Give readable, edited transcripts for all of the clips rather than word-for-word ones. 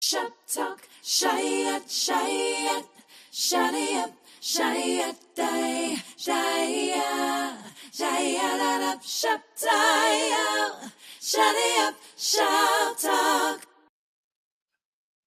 Shop talk, shayat, shady up, shayat, shayat up, shop talk, shady up, shop talk.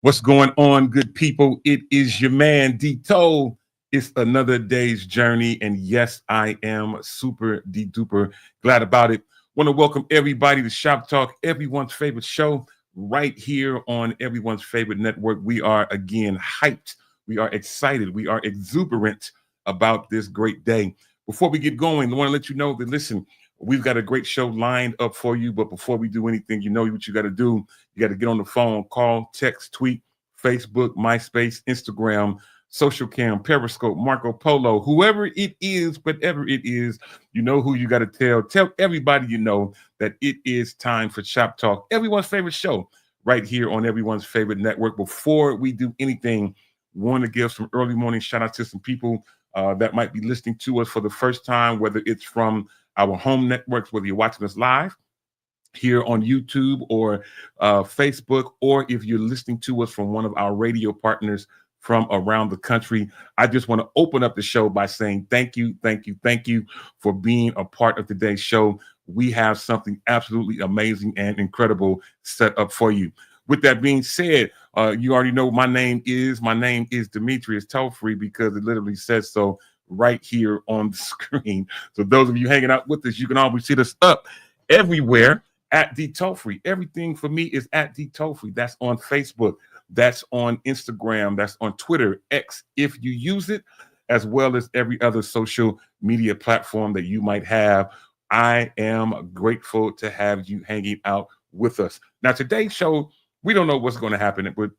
What's going on, good people? It is your man, D-Toe. It's another day's journey, and yes, I am super D-duper glad about it. Want to welcome everybody to Shop Talk, everyone's favorite show, right here on everyone's favorite network. We are, again, hyped. We are excited. We are exuberant about this great day. Before we get going, I want to let you know that, listen, we've got a great show lined up for you, but before we do anything, you know what you got to do. You got to get on the phone, call, text, tweet, Facebook, MySpace, Instagram, Social Cam, Periscope, Marco Polo, whoever it is, whatever it is, you know who you got to tell. Tell everybody you know that it is time for Shop Talk, everyone's favorite show, right here on everyone's favorite network. Before we do anything, want to give some early morning shout out to some people that might be listening to us for the first time, whether it's from our home networks, whether you're watching us live here on YouTube or Facebook, or if you're listening to us from one of our radio partners from around the country. I just want to open up the show by saying thank you, thank you, thank you for being a part of today's show. We have something absolutely amazing and incredible set up for you. With that being said, you already know my name is Demetrius Tollfree, because it literally says so right here on the screen. So those of you hanging out with us, you can always see us up everywhere at D Tollfree. Everything for me is at D Tollfree. That's on Facebook. That's on Instagram. That's on Twitter, X, if you use it, as well as every other social media platform that you might have. I am grateful to have you hanging out with us. Now, today's show, we don't know what's going to happen, but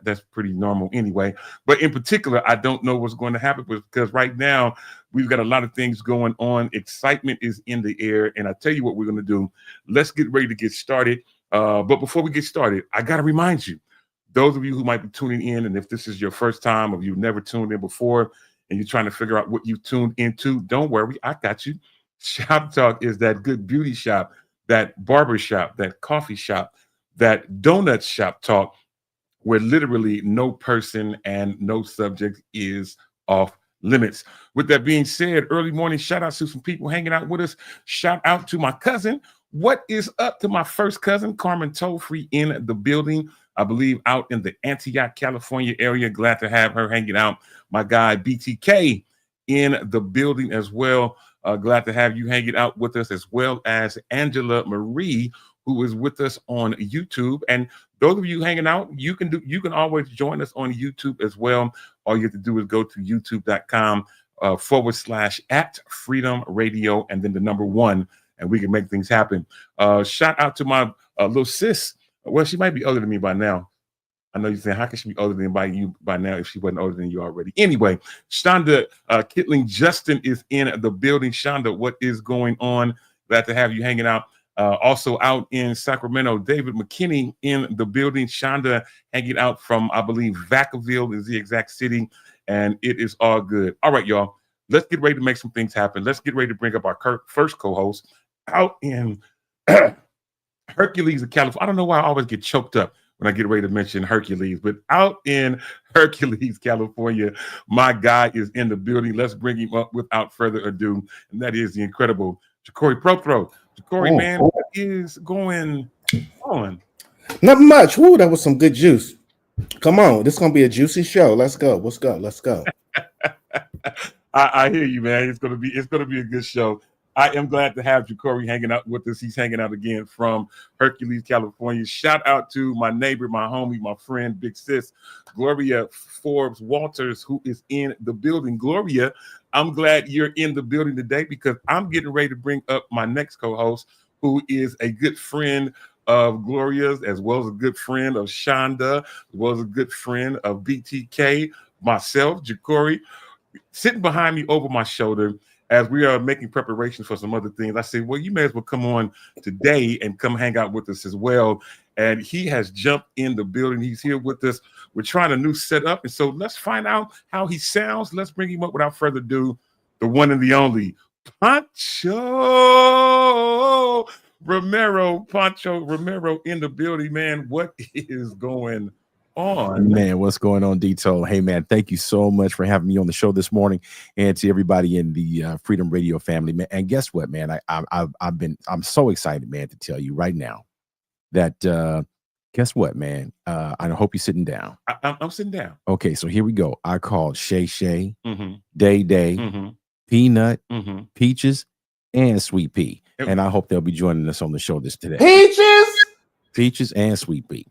that's pretty normal anyway. But in particular, I don't know what's going to happen because right now we've got a lot of things going on. Excitement is in the air, and I tell you what we're going to do. Let's get ready to get started. But before we get started, I got to remind you, those of you who might be tuning in, and if this is your first time or you've never tuned in before and you're trying to figure out what you tuned into, don't worry, I got you. Shop Talk is that good beauty shop, that barber shop, that coffee shop, that donut shop talk, where literally no person and no subject is off limits. With that being said, early morning shout out to some people hanging out with us. Shout out to my cousin. What is up to my first cousin, Carmen Tollfree, in the building? I believe out in the Antioch, California area. Glad to have her hanging out. My guy, BTK, in the building as well. Glad to have you hanging out with us, as well as Angela Marie, who is with us on YouTube. And those of you hanging out, you can always join us on YouTube as well. All you have to do is go to youtube.com / at Freedom Radio and then the number 1, and we can make things happen. Shout out to my little sis. Well, she might be older than me by now. I know you're saying, how can she be older than you by now if she wasn't older than you already? Anyway, Shonda Kittling Justin is in the building. Shonda, what is going on? Glad to have you hanging out. Also out in Sacramento, David McKinney in the building. Shonda hanging out from, I believe, Vacaville is the exact city, and it is all good. All right, y'all. Let's get ready to make some things happen. Let's get ready to bring up our first co-host out in Hercules of California. I don't know why I always get choked up when I get ready to mention Hercules, but out in Hercules, California, my guy is in the building. Let's bring him up without further ado, and that is the incredible Ja'Cory Prothro. Ja'Cory, man, what is going on? Not much. Woo, that was some good juice. Come on, this is gonna be a juicy show. Let's go. Let's go. Let's go. I hear you, man. It's gonna be a good show. I am glad to have Ja'Cory hanging out with us. He's hanging out again from Hercules, California. Shout out to my neighbor, my homie, my friend, big sis, Gloria Forbes Walters, who is in the building. Gloria, I'm glad you're in the building today because I'm getting ready to bring up my next co-host, who is a good friend of Gloria's, as well as a good friend of Shonda, as well as a good friend of BTK, myself, Ja'Cory. Sitting behind me over my shoulder as we are making preparations for some other things, I said, well, you may as well come on today and come hang out with us as well. And he has jumped in the building. He's here with us. We're trying a new setup. And so let's find out how he sounds. Let's bring him up without further ado. The one and the only Pancho Romero in the building, man. What is going on? Man, what's going on, Dito? Hey, man, thank you so much for having me on the show this morning, and to everybody in the Freedom Radio family, man. And guess what, man? I'm so excited, man, to tell you right now that guess what, man? I hope you're sitting down. I'm sitting down. Okay, so here we go. I called Shay Shay, Mm-hmm. Day Day, Mm-hmm. Peanut, Mm-hmm. Peaches, and Sweet Pea, Yep. and I hope they'll be joining us on the show today. Peaches and Sweet Pea.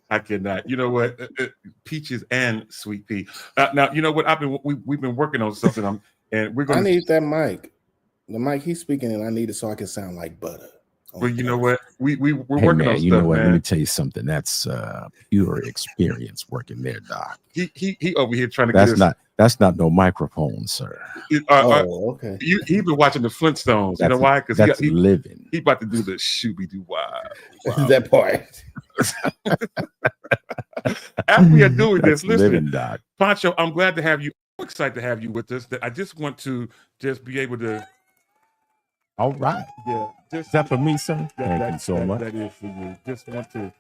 I cannot. You know what? Peaches and Sweet Pea. Now you know what? We've been working on something. And we're I going. need that mic. The mic he's speaking in, I need it so I can sound like butter. Well, you know what? We're Hey, working man, on you stuff, know what? Let man. me tell you something. That's pure experience working there, Doc. He over here trying to That's get us. that's not no microphone, sir. Okay. He's been watching the Flintstones. You know That's- why? Because That's he living. about to do the shooby doo wow. That part. After we are doing this, That's listen, living, Doc. Pancho, I'm glad to have you. I'm excited to have you with us. That I just want to just be able to, All right. just Is that for me, sir? Thank that- you so that- much. That is for you. Just want to,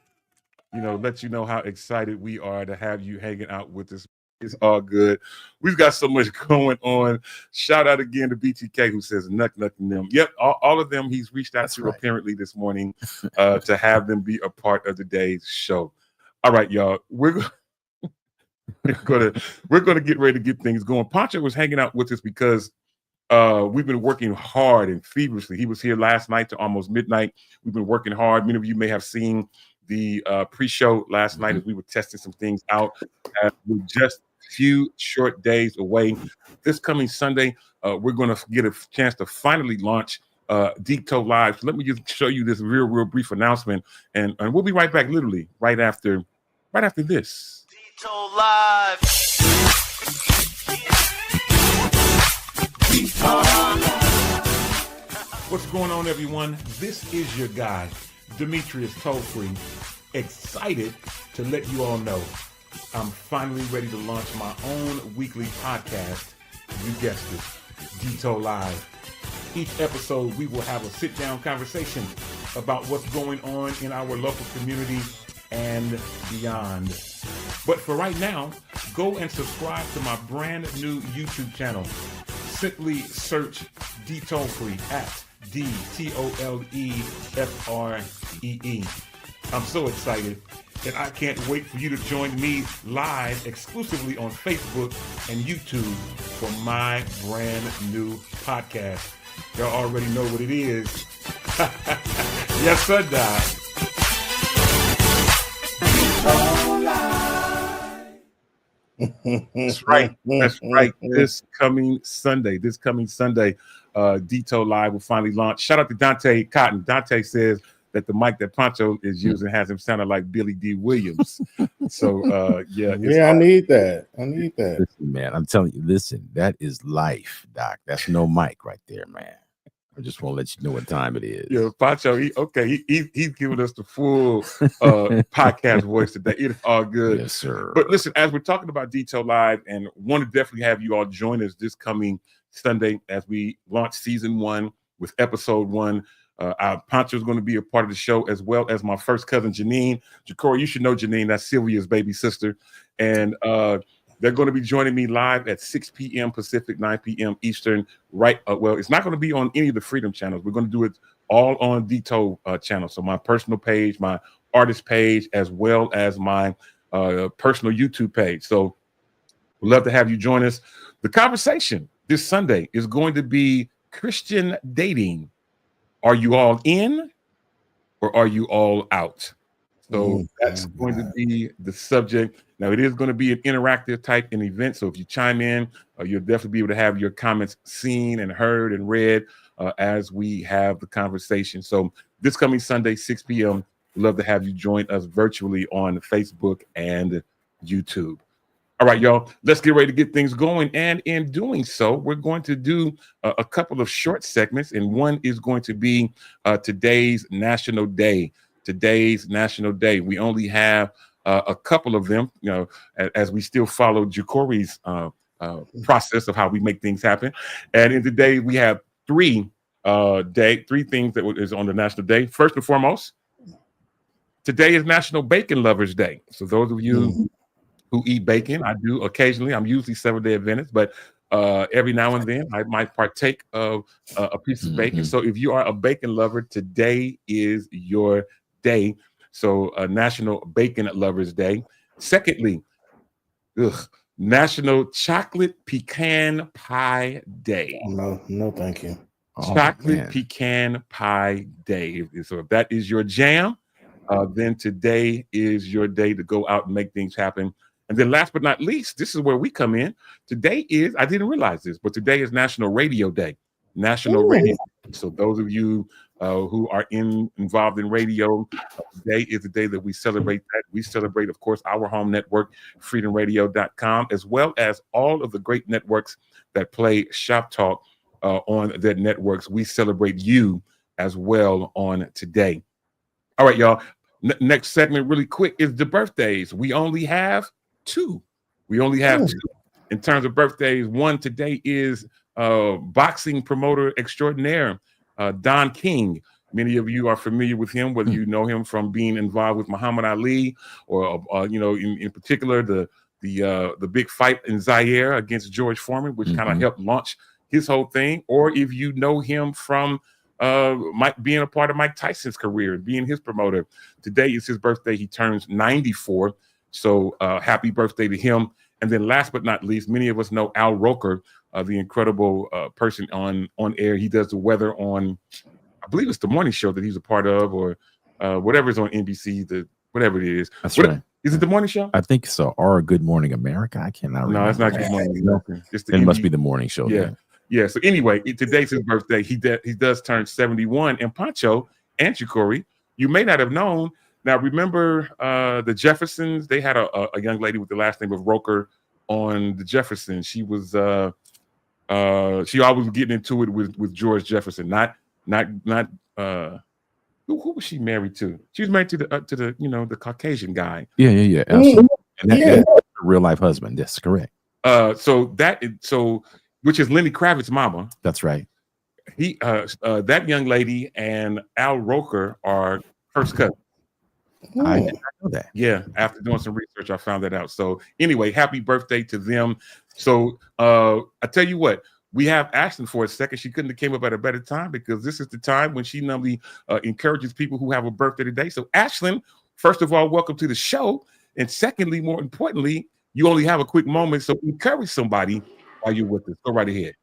let you know how excited we are to have you hanging out with us. It's all good. We've got so much going on. Shout out again to BTK who says nothing them. Yep, all of them he's reached out That's to right. apparently this morning to have them be a part of today's show. All right, y'all. We're gonna get ready to get things going. Pancho was hanging out with us because we've been working hard and feverishly. He was here last night to almost midnight. We've been working hard. Many of you may have seen the pre-show last night as we were testing some things out. We're just a few short days away. This coming Sunday, we're going to get a chance to finally launch Dito Live. So let me just show you this real brief announcement, and we'll be right back. Literally right after this. Dito Live. What's going on, everyone? This is your guy, Demetrius Tollfree, excited to let you all know I'm finally ready to launch my own weekly podcast. You guessed it, Dito Live. Each episode, we will have a sit-down conversation about what's going on in our local community and beyond. But for right now, go and subscribe to my brand new YouTube channel. Simply search Tollfree at DTOLEFREE. I'm so excited, and I can't wait for you to join me live exclusively on Facebook and YouTube for my brand new podcast. Y'all already know what it is. Yes, sir, Doc. That's right. That's right. This coming Sunday, Dito Live will finally launch. Shout out to Dante Cotton. Dante says that the mic that Pancho is using has him sounding like Billy D. Williams. So yeah, I need that. Listen, man, I'm telling you, listen, that is life, Doc. That's no mic right there, man. I just want to let you know what time it is. Yeah, Pancho, he's giving us the full podcast voice today. It's all good. Yes, sir. But listen, as we're talking about Dito Live, and want to definitely have you all join us this coming Sunday as we launch season 1 with episode 1. Pancho is going to be a part of the show, as well as my first cousin, Janine. Ja'Cory, you should know Janine. That's Sylvia's baby sister. And they're going to be joining me live at 6 p.m. Pacific, 9 p.m. Eastern. Right. Well, it's not going to be on any of the Freedom channels. We're going to do it all on Dito channel. So my personal page, my artist page, as well as my personal YouTube page. So we'd love to have you join us. The conversation this Sunday is going to be Christian dating. Are you all in or are you all out? So that's going to be the subject. Now, it is going to be an interactive type an event. So if you chime in, you'll definitely be able to have your comments seen and heard and read as we have the conversation. So this coming Sunday, 6 p.m., we'd love to have you join us virtually on Facebook and YouTube. All right, y'all, let's get ready to get things going. And in doing so, we're going to do a couple of short segments. And one is going to be today's National Day. Today's National Day. We only have a couple of them, as we still follow Ja'Cory's process of how we make things happen. And in today, we have three things that is on the National Day. First and foremost, Today is National Bacon Lovers Day. So those of you who eat bacon, I do occasionally. I'm usually Seventh-day Adventist, but every now and then I might partake of a piece of bacon. So if you are a bacon lover, today is your day. So National Bacon Lovers Day. Secondly, National Chocolate Pecan Pie Day. No, thank you. Chocolate Pecan Pie Day. So if that is your jam, then today is your day to go out and make things happen. And then last but not least, this is where we come in. Today is, I didn't realize this, but today is National Radio Day. National Radio. So those of you who are involved in radio, today is the day that we celebrate that. We celebrate, of course, our home network, freedomradio.com, as well as all of the great networks that play Shop Talk on their networks. We celebrate you as well on today. All right, y'all. Next segment, really quick, is the birthdays. We only have two. Two in terms of birthdays. One today is boxing promoter extraordinaire, Don King. Many of you are familiar with him, whether you know him from being involved with Muhammad Ali, or in particular the big fight in Zaire against George Foreman, which kind of helped launch his whole thing, or if you know him from being a part of Mike Tyson's career, being his promoter. Today is his birthday. He turns 94. So happy birthday to him. And then last but not least, many of us know Al Roker, the incredible person on air. He does the weather on, I believe it's the morning show that he's a part of, or whatever is on NBC, whatever it is. That's right. Is it the morning show? I think so. Or Good Morning America. I cannot remember. No, it's not Good Morning America. It must be the morning show. Yeah. So anyway, today's his birthday. He does turn 71. And Pancho and Corey, you may not have known. Now, remember the Jeffersons? They had a young lady with the last name of Roker on the Jeffersons. She was she always was getting into it with George Jefferson. Not who was she married to? She was married to the Caucasian guy. Yeah. Absolutely. And that's her real life husband. That's correct. Which is Lenny Kravitz's mama. That's right. He that young lady and Al Roker are first cousins. I did not know that. Yeah, after doing some research, I found that out. So anyway, happy birthday to them. So I tell you what, we have Ashlyn for a second. She couldn't have came up at a better time, because this is the time when she normally encourages people who have a birthday today. So Ashlyn, first of all, welcome to the show. And secondly, more importantly, you only have a quick moment, so encourage somebody while you're with us. Go right ahead.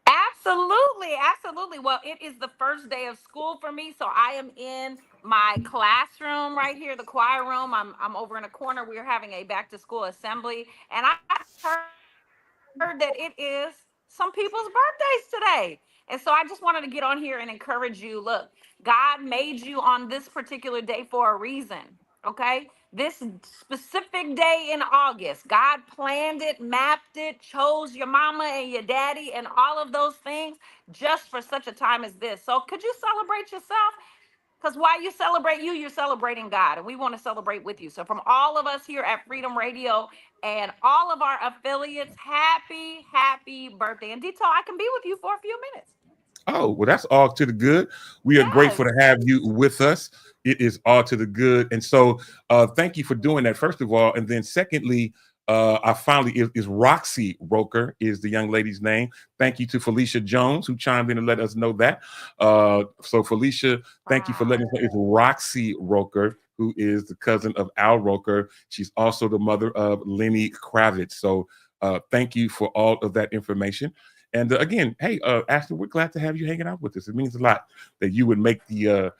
Absolutely. Well, it is the first day of school for me, so I am in my classroom right here, the choir room. I'm over in a corner. We're having a back to school assembly, and I heard that it is some people's birthdays today. And so I just wanted to get on here and encourage you. Look, God made you on this particular day for a reason, okay? This specific day in August, God planned it, mapped it, chose your mama and your daddy and all of those things just for such a time as this. So could you celebrate yourself? Because while you celebrate you're celebrating God, and we want to celebrate with you. So from all of us here at Freedom Radio and all of our affiliates, happy birthday. And Dito, I can be with you for a few minutes. Oh, well, that's all to the good. We are grateful to have you with us. It is all to the good. And so thank you for doing that, first of all. And then secondly, I finally is Roxy Roker is the young lady's name. Thank you to Felicia Jones, who chimed in and let us know that. So Felicia, thank you for letting us know. It's Roxy Roker, who is the cousin of Al Roker. She's also the mother of Lenny Kravitz. So thank you for all of that information. And again, hey, Ashley, we're glad to have you hanging out with us. It means a lot that you would make the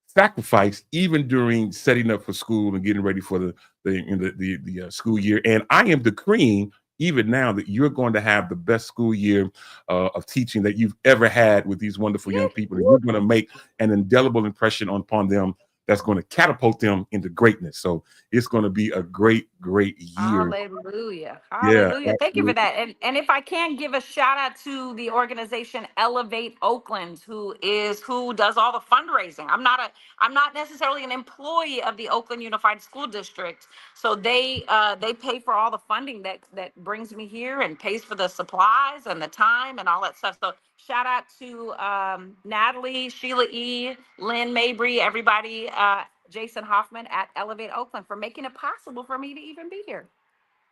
sacrifice even during setting up for school and getting ready for the school year. And I am decreeing even now that you're going to have the best school year of teaching that you've ever had with these wonderful young people. And you're going to make an indelible impression upon them that's going to catapult them into greatness. So it's going to be a great year. Hallelujah. Yeah, thank you for that. And if I can give a shout out to the organization Elevate Oakland, who does all the fundraising. I'm not necessarily an employee of the Oakland Unified School District. So they pay for all the funding that brings me here and pays for the supplies and the time and all that stuff. So Shout out to Natalie, Sheila E, Lynn Mabry, everybody, Jason Hoffman at Elevate Oakland for making it possible for me to even be here.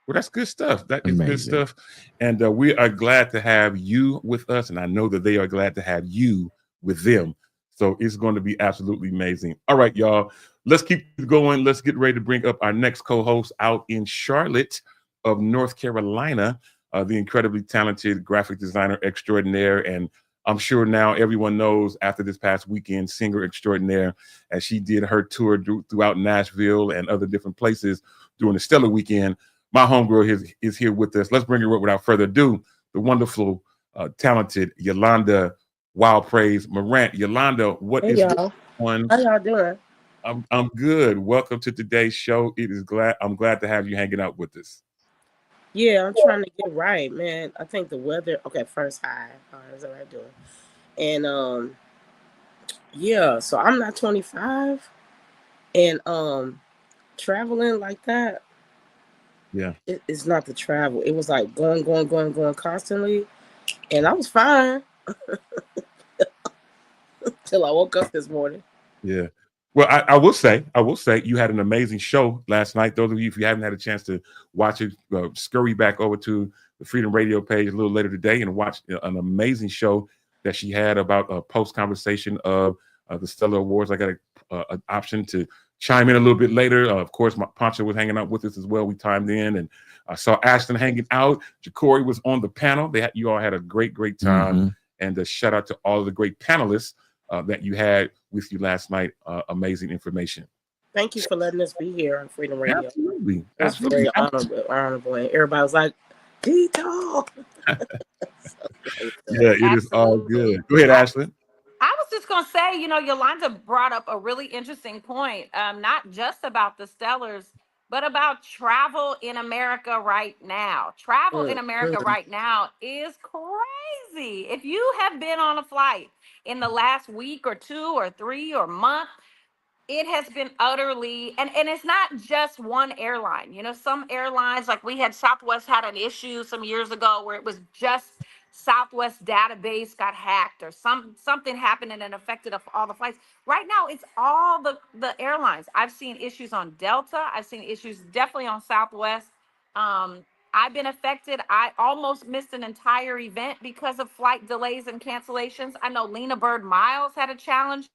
Well, that's good stuff. That is good Amazing. stuff. And we are glad to have you with us. And I know that they are glad to have you with them. So it's going to be absolutely amazing. All right, y'all. Let's keep going. Let's get ready to bring up our next co-host out in Charlotte of North Carolina, the incredibly talented graphic designer extraordinaire. And I'm sure now everyone knows after this past weekend, singer extraordinaire, as she did her tour throughout Nashville and other different places during the Stellar weekend. My homegirl is here with us. Let's bring her up without further ado. The wonderful, talented Yolanda Wild Praise Morant. Yolanda, what is y'all? on? How y'all doing? I'm good. Welcome to today's show. I'm glad to have you hanging out with us. Yeah, I'm trying to get right, man. I think the weather. Okay, first hi. How's everybody doing? And yeah. So I'm not 25, and traveling like that. Yeah, It's not the travel. It was like going constantly, and I was fine till I woke up this morning. yeah. Well, I will say you had an amazing show last night. Those of you, if you haven't had a chance to watch it, scurry back over to the Freedom Radio page a little later today and watch an amazing show that she had about a post conversation of the Stellar Awards. I got an option to chime in a little bit later. Of course, my Poncho was hanging out with us as well. We timed in, and I saw Ashton hanging out. Ja'Cory was on the panel. You all had a great time. Mm-hmm. And shout out to all of the great panelists that you had with you last night. Amazing information. Thank you for letting us be here on Freedom Radio. Absolutely. That's very honorable. And everybody was like, Tito. Yeah, it is all good. Go ahead, Ashlyn. I was just going to say, Yolanda brought up a really interesting point, not just about the Stellars, but about travel in America right now. Travel in America right now is crazy. If you have been on a flight in the last week or 2 or 3 or month, it has been utterly, and it's not just one airline. Some airlines, like we had Southwest had an issue some years ago where it was just Southwest database got hacked or something happened and it affected all the flights. Right now, it's all the airlines. I've seen issues on Delta. I've seen issues definitely on Southwest. I've been affected. I almost missed an entire event because of flight delays and cancellations. I know Lena Bird Miles had a challenge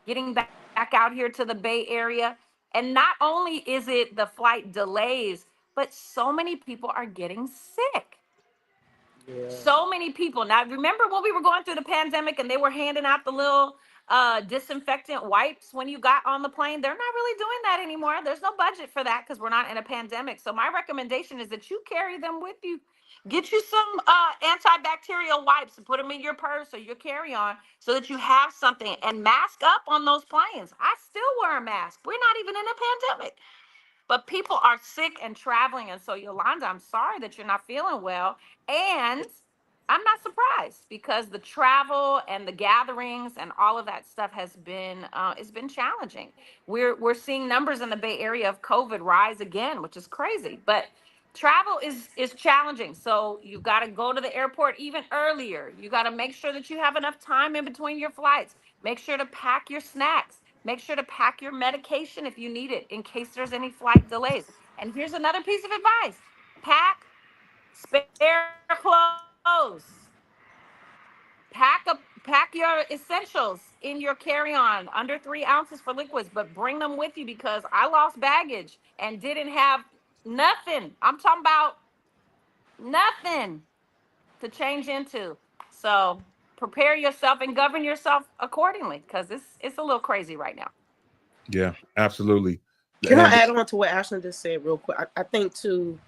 getting back out here to the Bay Area. And not only is it the flight delays, but so many people are getting sick. Yeah. So many people. Now, remember when we were going through the pandemic and they were handing out the little disinfectant wipes when you got on the plane? They're not really doing that anymore. There's no budget for that because we're not in a pandemic. So my recommendation is that you carry them with you. Get you some antibacterial wipes and put them in your purse or your carry-on so that you have something, and mask up on those planes. I still wear a mask. We're not even in a pandemic. But people are sick and traveling. And so, Yolanda, I'm sorry that you're not feeling well. And I'm not surprised because the travel and the gatherings and all of that stuff has been it's been challenging. We're seeing numbers in the Bay Area of COVID rise again, which is crazy. But travel is challenging. So you got to go to the airport even earlier. You got to make sure that you have enough time in between your flights. Make sure to pack your snacks. Make sure to pack your medication if you need it in case there's any flight delays. And here's another piece of advice. Pack spare clothes. Pack your essentials in your carry-on, under 3 ounces for liquids, but bring them with you because I lost baggage and didn't have nothing. I'm talking about nothing to change into. So prepare yourself and govern yourself accordingly because it's a little crazy right now. Yeah, absolutely. Can I add on to what Ashlyn just said real quick? I think too,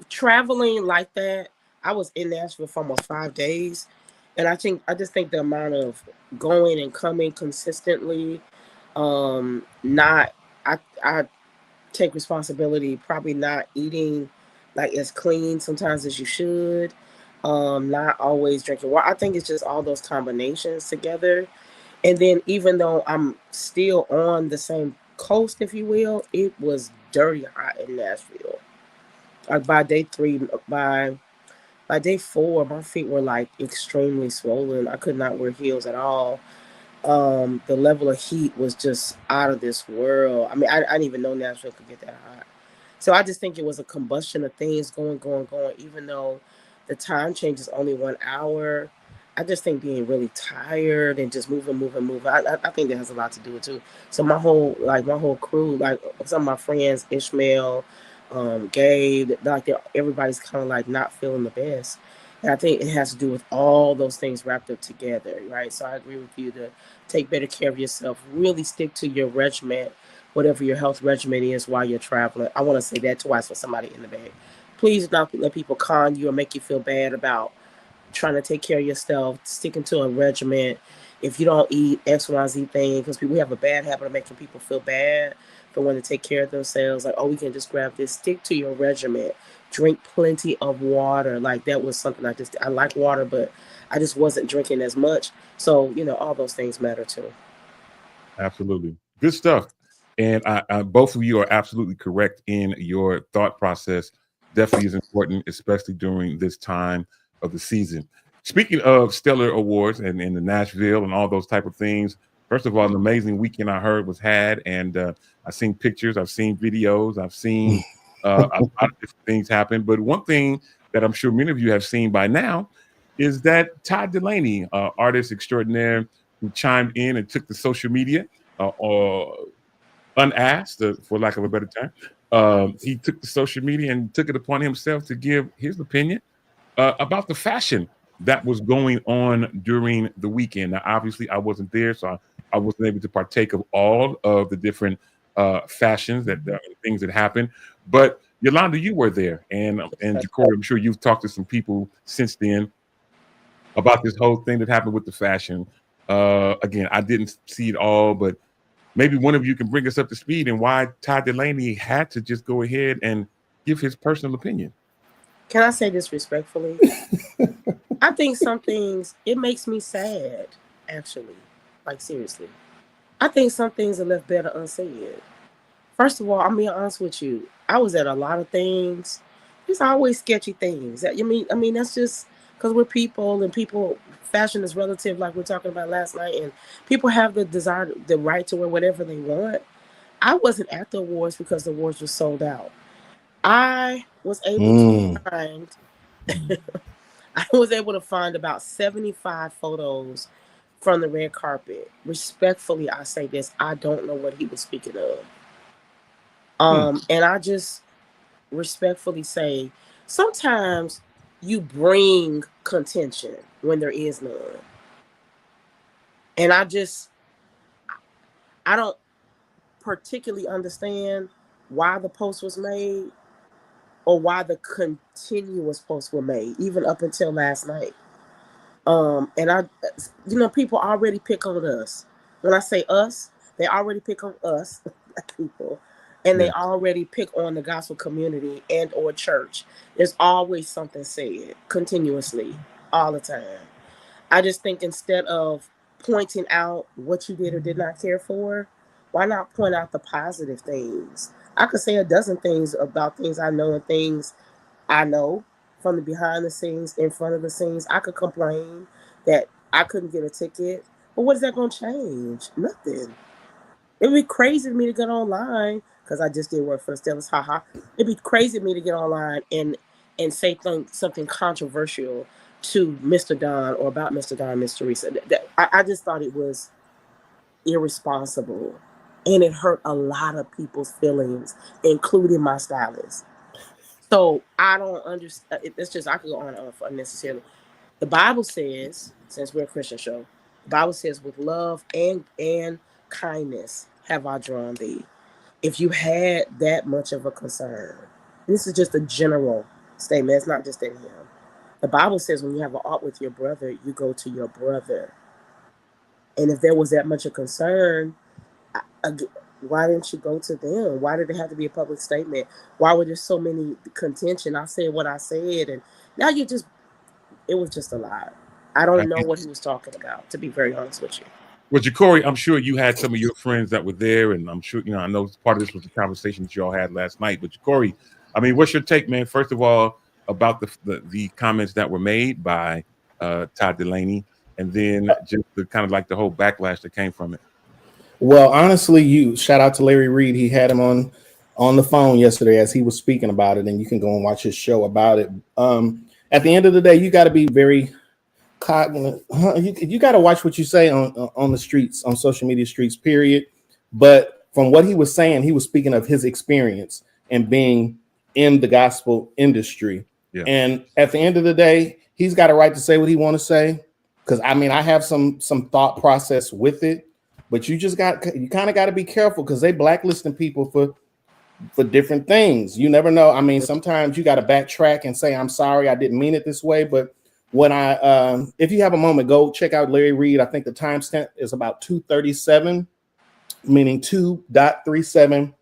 traveling like that, I was in Nashville for almost 5 days. And I just think the amount of going and coming consistently, I take responsibility, probably not eating like as clean sometimes as you should, not always drinking water. I think it's just all those combinations together. And then even though I'm still on the same coast, if you will, it was dirty hot in Nashville. by day 3, by day 4, my feet were like extremely swollen. I could not wear heels at all. The level of heat was just out of this world. I mean, I didn't even know Nashville could get that hot. So I just think it was a combustion of things going. Even though the time change is only 1 hour, I just think being really tired and just moving. I think that has a lot to do with it too. So my whole crew, like some of my friends, Ishmael, Gabe, like everybody's kind of like not feeling the best. And I think it has to do with all those things wrapped up together, right? So I agree with you to take better care of yourself. Really stick to your regimen, whatever your health regimen is while you're traveling. I want to say that twice for somebody in the bag. Please do not let people con you or make you feel bad about trying to take care of yourself, sticking to a regimen. If you don't eat X, Y, Z thing, because we have a bad habit of making people feel bad for wanting to take care of themselves. Like, oh, we can just grab this. Stick to your regimen. Drink plenty of water. Like, that was something I like water, but I just wasn't drinking as much. So, all those things matter too. Absolutely. Good stuff. And I both of you are absolutely correct in your thought process. Definitely is important, especially during this time of the season. Speaking of stellar awards and the Nashville and all those type of things, first of all, an amazing weekend I heard was had, and I've seen pictures, I've seen videos, I've seen a lot of different things happen. But one thing that I'm sure many of you have seen by now is that Todd Dulaney, artist extraordinaire, who chimed in and took the social media unasked, for lack of a better term. He took the social media and took it upon himself to give his opinion about the fashion that was going on during the weekend. Now, obviously, I wasn't there, so I wasn't able to partake of all of the different fashions things that happened. But Yolanda, you were there, and Jacory, I'm sure you've talked to some people since then about this whole thing that happened with the fashion. Again, I didn't see it all, but maybe one of you can bring us up to speed and why Todd Dulaney had to just go ahead and give his personal opinion. Can I say this respectfully? I think some things, it makes me sad, actually. Like, seriously. I think some things are left better unsaid. First of all, I'm being honest with you. I was at a lot of things. There's always sketchy things. I mean, that's just because we're people, and fashion is relative, like we're talking about last night, and people have the right to wear whatever they want. I wasn't at the awards because the awards were sold out. I was able to find about 75 photos from the red carpet. Respectfully, I say this, I don't know what he was speaking of. And I just respectfully say, sometimes you bring contention when there is none. And I don't particularly understand why the post was made or why the continuous posts were made, even up until last night. And people already pick on us. When I say us, they already pick on us, people, and they already pick on the gospel community and or church. There's always something said continuously, all the time. I just think instead of pointing out what you did or did not care for, why not point out the positive things? I could say a dozen things about things I know and things I know from the behind the scenes, in front of the scenes. I could complain that I couldn't get a ticket, but what is that going to change? Nothing. It'd be crazy for me to get online, because I just did work for the Steelers, haha. It'd be crazy for me to get online and say something controversial to Mr. Don or about Mr. Don and Miss Teresa. I just thought it was irresponsible. And it hurt a lot of people's feelings, including my stylist. So I don't understand. It's just, I could go on and on for unnecessarily. The Bible says, since we're a Christian show, the Bible says, with love and kindness have I drawn thee. If you had that much of a concern, this is just a general statement. It's not just in him. The Bible says when you have an ought with your brother, you go to your brother. And if there was that much of concern, why didn't you go to them? Why did it have to be a public statement? Why were there so many contention? I said what I said, and now it was just a lot. I don't know what he was talking about, to be very honest with you. Well, Jacory, I'm sure you had some of your friends that were there, and I'm sure, I know part of this was the conversation that you all had last night. But Jacory, I mean, what's your take, man? First of all, about the comments that were made by Todd Delaney, and then just the kind of like the whole backlash that came from it. Well, honestly, you shout out to Larry Reed. He had him on the phone yesterday as he was speaking about it, and you can go and watch his show about it. At the end of the day, you got to be very cognizant. You got to watch what you say on the streets, on social media streets, period. But from what he was saying, he was speaking of his experience and being in the gospel industry. Yeah. And at the end of the day, he's got a right to say what he want to say. Because I mean, I have some thought process with it, but you kind of got to be careful because they blacklisting people for different things. You never know. I mean, sometimes you got to backtrack and say, I'm sorry, I didn't mean it this way. But when if you have a moment, go check out Larry Reed. I think the timestamp is about 2:37, meaning 2.37,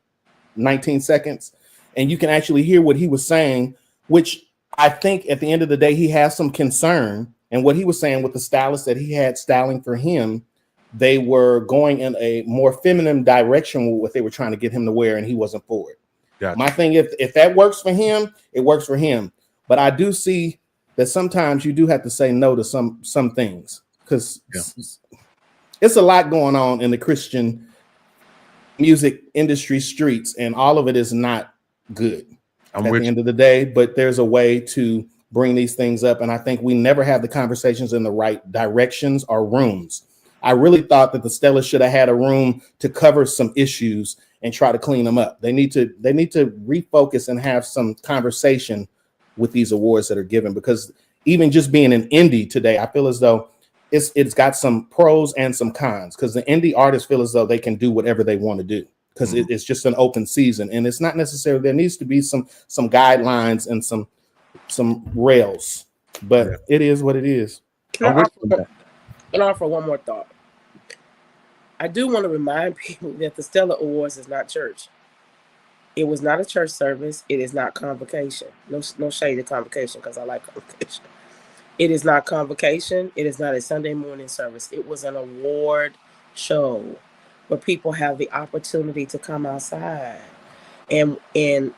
19 seconds. And you can actually hear what he was saying, which I think at the end of the day, he has some concern. And what he was saying with the stylist that he had styling for him, they were going in a more feminine direction with what they were trying to get him to wear, and he wasn't for it. Gotcha. My thing, if that works for him, it works for him. But I do see that sometimes you do have to say no to some things because it's a lot going on in the Christian music industry streets, and all of it is not good at the end of the day. But there's a way to bring these things up, and I think we never have the conversations in the right directions or rooms. I really thought that the Stellar should have had a room to cover some issues and try to clean them up. They need to refocus and have some conversation with these awards that are given, because even just being an indie today, I feel as though it's got some pros and some cons, because the indie artists feel as though they can do whatever they want to do because it's just an open season, and it's not necessarily, there needs to be some guidelines and some rails, but it is what it is. Can I offer one more thought? I do want to remind people that the Stellar Awards is not church. It was not a church service. It is not convocation. No shade to convocation, because I like convocation. It is not convocation. It is not a Sunday morning service. It was an award show where people have the opportunity to come outside and it's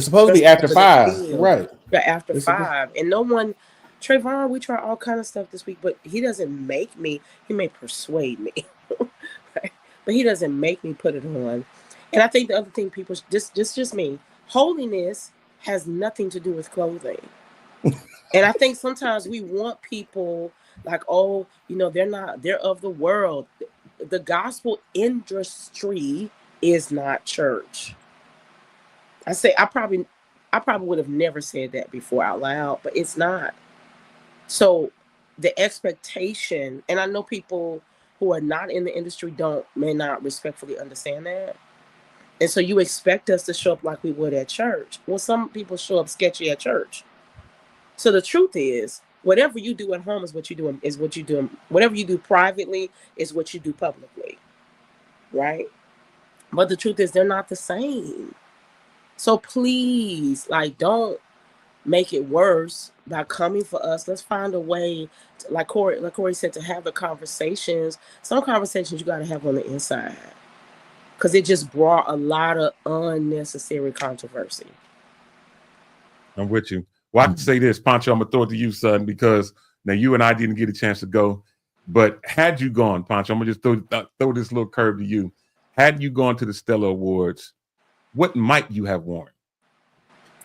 supposed to be after 5, right? After 5, and no one. Trayvon, we try all kind of stuff this week, but he doesn't make me. He may persuade me, right? But he doesn't make me put it on. And I think the other thing, people, just me, holiness has nothing to do with clothing. And I think sometimes we want people like, oh, they're of the world. The gospel industry is not church. I probably would have never said that before out loud, but it's not. So the expectation, and I know people who are not in the industry may not respectfully understand that. And so you expect us to show up like we would at church. Well, some people show up sketchy at church. So the truth is, whatever you do at home is what you do. Whatever you do privately is what you do publicly, right? But the truth is, they're not the same. So please, don't make it worse by coming for us. Let's find a way, like Corey said, to have the conversations. Some conversations you got to have on the inside, because it just brought a lot of unnecessary controversy. I'm with you. Well, I can say this, Pancho, I'm going to throw it to you, son, because now you and I didn't get a chance to go. But had you gone, Pancho, I'm going to just throw this little curve to you. Had you gone to the Stellar Awards, what might you have worn?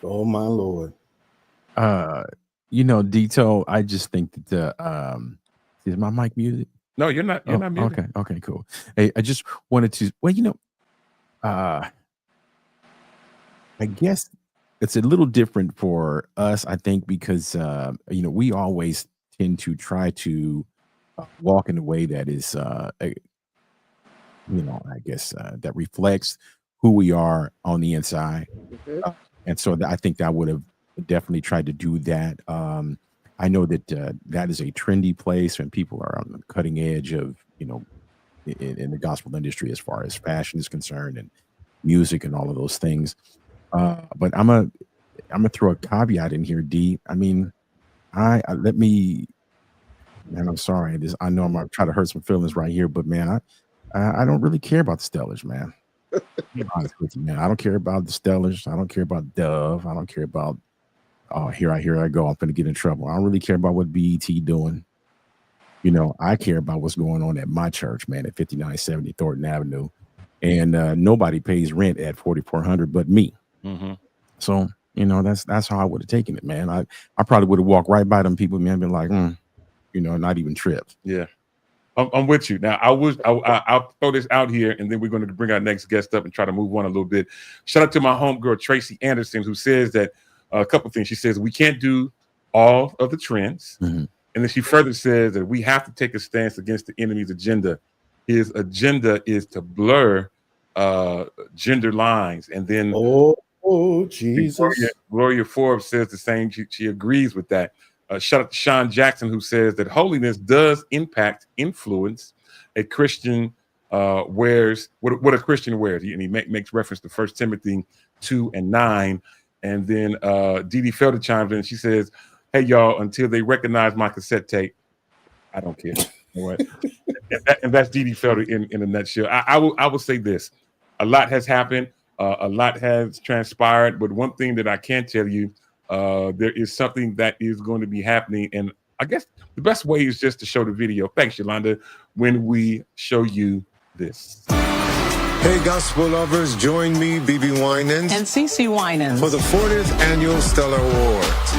Oh, my Lord. Dito, I just think that is my mic muted? No, you're not. You're not muted. Okay, cool. Hey, I just wanted to. Well, I guess it's a little different for us. I think because we always tend to try to walk in a way that is, I guess that reflects who we are on the inside, and so I think that would have definitely tried to do that. I know that that is a trendy place, and people are on the cutting edge of in the gospel industry as far as fashion is concerned and music and all of those things. But I'm gonna throw a caveat in here, D. I mean, and I'm sorry. I know I'm gonna try to hurt some feelings right here, but man, I don't really care about the Stellars, man. Be honest with you, man. I don't care about the Stellars. I don't care about Dove. I don't care about. Oh, here I go. I'm gonna get in trouble. I don't really care about what BET doing. You know, I care about what's going on at my church, man, at 5970 Thornton Avenue, and nobody pays rent at 4400 but me. Mm-hmm. So you know, that's how I would have taken it, man. I probably would have walked right by them people, man, and been like, you know, not even tripped. Yeah. I'm with you. Now, I'll throw this out here, and then we're going to bring our next guest up and try to move on a little bit. Shout out to my homegirl, Tracy Anderson, who says that a couple of things. She says, we can't do all of the trends. Mm-hmm. And then she further says that we have to take a stance against the enemy's agenda. His agenda is to blur gender lines. And then Jesus. Gloria Forbes says the same. She agrees with that. Shout out to Sean Jackson, who says that holiness does influence a Christian wears what a Christian wears. And he makes reference to 1 Timothy 2:9. And then Dee Felder chimes in. She says, hey, y'all, until they recognize my cassette tape, I don't care. You know what? and that's Dee Felder in a nutshell. I will say this. A lot has happened. A lot has transpired. But one thing that I can tell you, there is something that is going to be happening. And I guess the best way is just to show the video. Thanks, Yolanda, when we show you this. Hey, gospel lovers, join me, BB Winans, and CeCe Winans for the 40th Annual Stellar Awards.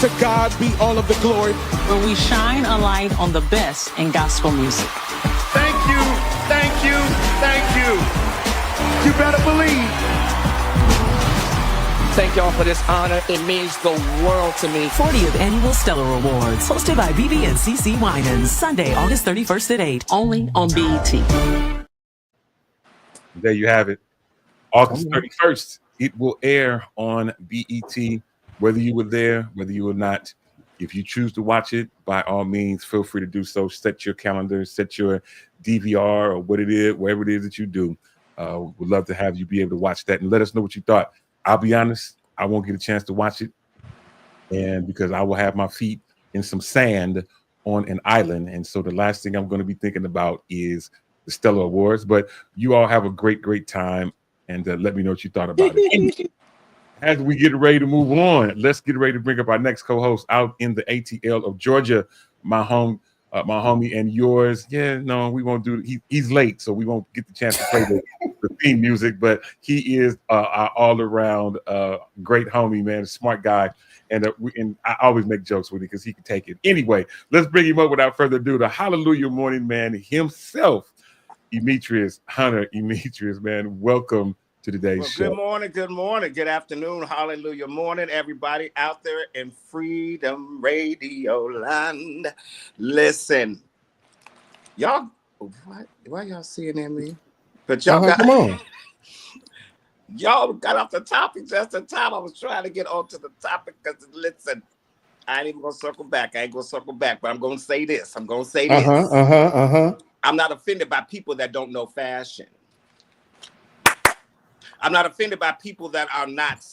To God be all of the glory. Where we shine a light on the best in gospel music. Thank you, thank you, thank you. You better believe. Thank y'all for this honor. It means the world to me. 40th Annual Stellar Awards, hosted by BB and CeCe Winans, Sunday, August 31st at 8, only on BET. There you have it. August 31st. It will air on BET, whether you were there, whether you were not. If you choose to watch it, by all means, feel free to do so. Set your calendar, set your DVR or what it is, whatever it is that you do. We'd love to have you be able to watch that and let us know what you thought. I'll be honest, I won't get a chance to watch it, and because I will have my feet in some sand on an island. And so the last thing I'm going to be thinking about is the Stellar Awards. But you all have a great time, and let me know what you thought about it. As we get ready to move on, let's get ready to bring up our next co-host out in the ATL of Georgia, my homie and yours. Yeah, no, we won't do it. He's late, so we won't get the chance to play the theme music, but he is our all-around great homie, man, a smart guy. And I always make jokes with him because he can take it. Anyway, let's bring him up without further ado. The Hallelujah Morning Man himself, Emetrius Hunter. Emetrius, man, welcome to today's show. Good morning, good afternoon, hallelujah morning, everybody out there in Freedom Radio land. Listen, y'all, why y'all seeing that, man? But y'all come on. Y'all got off the topic just in time. I was trying to get onto the topic because, listen, I ain't even gonna circle back. But I'm gonna say this. I'm not offended by people that don't know fashion. I'm not offended by people that are not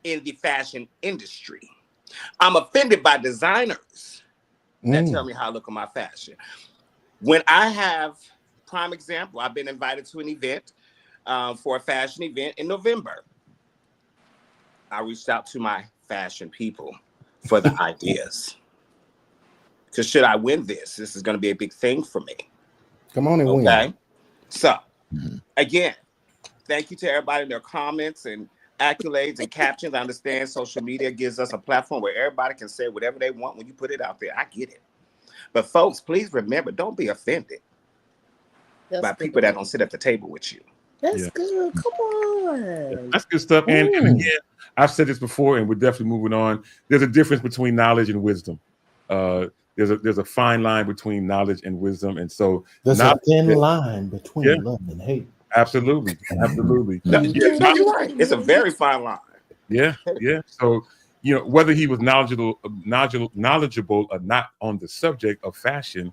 in the fashion industry. I'm offended by designers that tell me how I look at my fashion. When I have, prime example, I've been invited to an event for a fashion event in November. I reached out to my fashion people for the ideas. Because should I win this is going to be a big thing for me. Come on and win. Okay. So, again, thank you to everybody in their comments and accolades and captions. I understand social media gives us a platform where everybody can say whatever they want when you put it out there. I get it. But folks, please remember, don't be offended by people that don't sit at the table with you. That's good. Come on. That's good stuff. And again, I've said this before, and we're definitely moving on. There's a difference between knowledge and wisdom. There's a fine line between knowledge and wisdom. And so there's a thin line between love and hate. Absolutely. No, you're right. It's a very fine line. Yeah. So, you know, whether he was knowledgeable or not on the subject of fashion,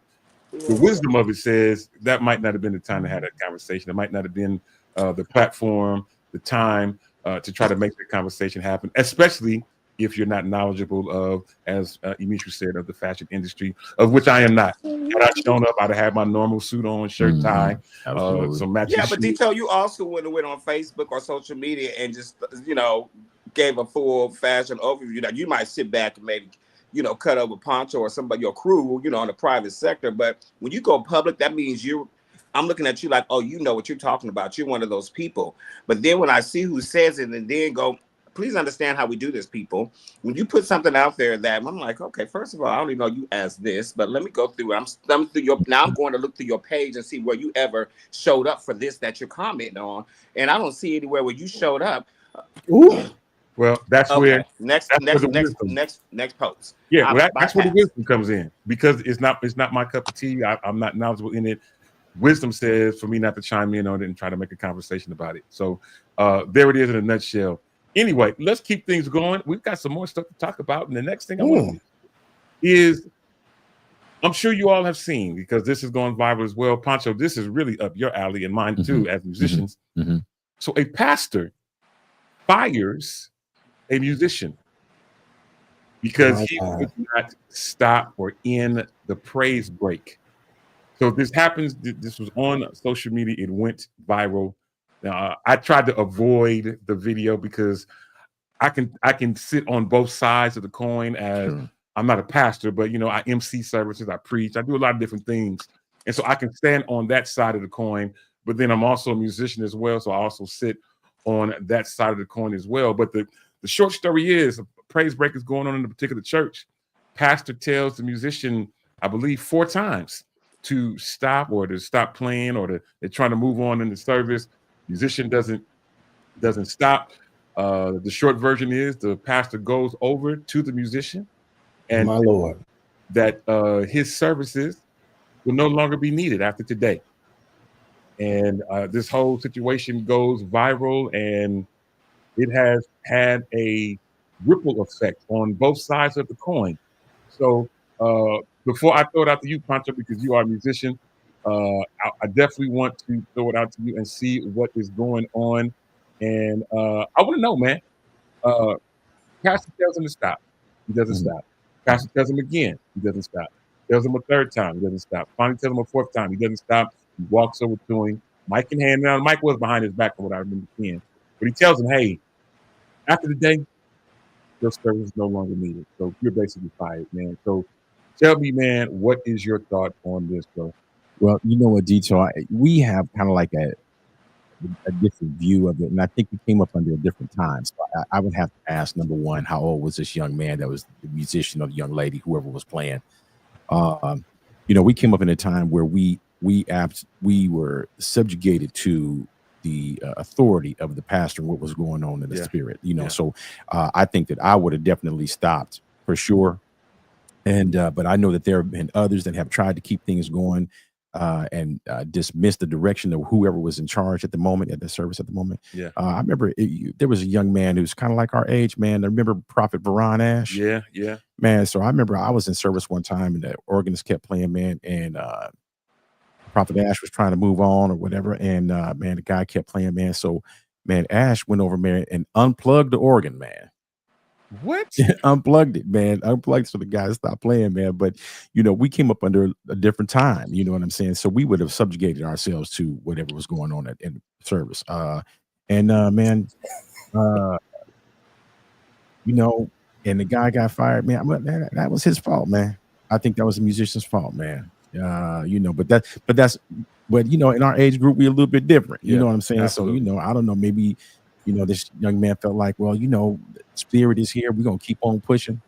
the wisdom of it says that might not have been the time to have that conversation. It might not have been the platform, the time to try to make the conversation happen, especially if you're not knowledgeable of, as Emetria said, of the fashion industry, of which I am not. Had I shown up, I'd have had my normal suit on, shirt, tie, some matching Yeah, but shoes. Dito, you also would have went on Facebook or social media and just, you know, gave a full fashion overview. Now, you might sit back and maybe, you know, cut over Poncho or somebody, your crew, you know, in the private sector. But when you go public, that means I'm looking at you like, oh, you know what you're talking about. You're one of those people. But then when I see who says it and then go, please understand how we do this, people. When you put something out there that I'm like, okay, first of all, I only know you as this, but let me go through. I'm going to look through your page and see where you ever showed up for this that you're commenting on. And I don't see anywhere where you showed up. Ooh. Well, that's okay. where next post. Yeah, well, that's where the wisdom comes in, because it's not my cup of tea. I'm not knowledgeable in it. Wisdom says for me not to chime in on it and try to make a conversation about it. So there it is in a nutshell. Anyway, let's keep things going. We've got some more stuff to talk about. And the next thing I want to do is, I'm sure you all have seen, because this is going viral as well. Poncho, this is really up your alley and mine too, as musicians. So a pastor fires a musician because he would not stop or end the praise break. So this happens. This was on social media. It went viral. I tried to avoid the video because I can sit on both sides of the coin, as I'm not a pastor, but you know, I MC services, I preach, I do a lot of different things, and so I can stand on that side of the coin. But then I'm also a musician as well, so I also sit on that side of the coin as well. But the short story is, a praise break is going on in a particular church. Pastor tells the musician, I believe 4 times, to stop playing, or they're trying to move on in the service. Musician doesn't stop. The short version is the pastor goes over to the musician and my Lord, that his services will no longer be needed after today. And this whole situation goes viral, and it has had a ripple effect on both sides of the coin. So before I throw it out to you, Poncho, because you are a musician, I definitely want to throw it out to you and see what is going on. And I want to know, man. Pastor tells him to stop. He doesn't stop. Pastor tells him again. He doesn't stop. Tells him a 3rd time. He doesn't stop. Finally tells him a 4th time. He doesn't stop. He walks over to him. Mic in hand. Now, the mic was behind his back from what I remember seeing. But he tells him, hey, after the day, your service is no longer needed. So you're basically fired, man. So tell me, man, what is your thought on this, bro? Well, you know what, Dito, we have kind of like a different view of it, and I think we came up under a different time. So I would have to ask, number one, how old was this young man that was the musician or the young lady, whoever was playing? You know, we came up in a time where we were subjugated to the authority of the pastor and what was going on in the spirit. You know, so I think that I would have definitely stopped for sure. And but I know that there have been others that have tried to keep things going and dismiss the direction of whoever was in charge at the moment, at the service at the moment. I remember there was a young man who's kind of like our age, man. I remember Prophet Veron Ash. Yeah. Man, so I remember I was in service one time and the organist kept playing, man, and Prophet Ash was trying to move on or whatever, and man, the guy kept playing, man. So, man, Ash went over, man, and unplugged the organ, man. What? Unplugged it, man. Unplugged so the guy stopped playing, man. But you know, we came up under a different time. You know what I'm saying? So we would have subjugated ourselves to whatever was going on in the service. Man, you know, and the guy got fired, man. That was his fault, man. I think that was the musician's fault, man. You know, but you know, in our age group, we're a little bit different. You know what I'm saying? Absolutely. So, you know, I don't know, maybe, you know, this young man felt like, well, you know, spirit is here. We're going to keep on pushing,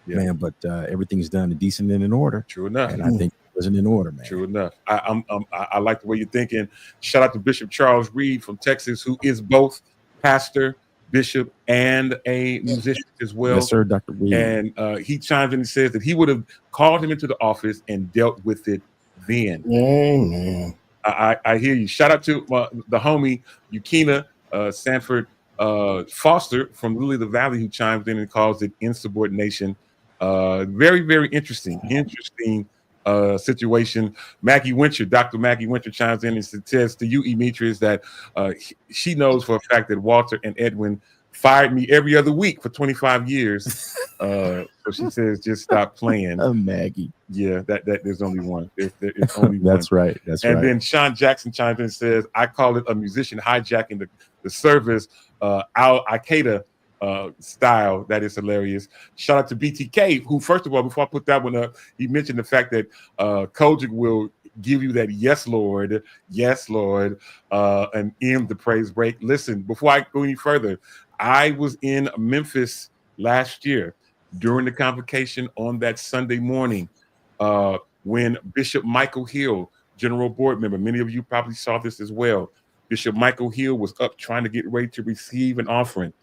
man. But everything's done decent and in order. True enough. And I think it wasn't in order, man. True enough. I like the way you're thinking. Shout out to Bishop Charles Reed from Texas, who is both pastor, bishop, and a musician as well. Yes, sir, Dr. Reed. And he chimes in and says that he would have called him into the office and dealt with it then. Amen. I hear you. Shout out to the homie Yukina Sanford Foster from Lily the Valley, who chimes in and calls it insubordination. Very, very interesting situation. Maggie Winter, Dr. Maggie Winter chimes in and says to you, Emetria, that she knows for a fact that Walter and Edwin fired me every other week for 25 years. So she says, just stop playing. Maggie. Yeah, that there's only one. There's only one. That's right. That's right. And then Sean Jackson chimes in and says, I call it a musician hijacking the service, Al-Qaeda style. That is hilarious. Shout out to BTK, who, first of all, before I put that one up, he mentioned the fact that Kojic will give you that yes, Lord, and end the praise break. Listen, before I go any further, I was in Memphis last year during the convocation on that Sunday morning when Bishop Michael Hill, General Board member, many of you probably saw this as well. Bishop Michael Hill was up trying to get ready to receive an offering.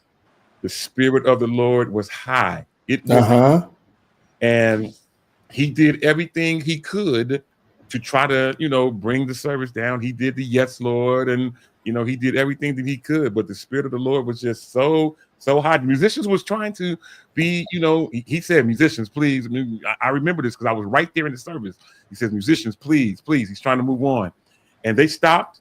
The Spirit of the Lord was high. It was, and he did everything he could to try to, bring the service down. He did the yes, Lord, and he did everything that he could. But the Spirit of the Lord was just so high. The musicians was trying to be, he said, musicians, please. I remember this because I was right there in the service. He says, musicians, please. He's trying to move on, and they stopped.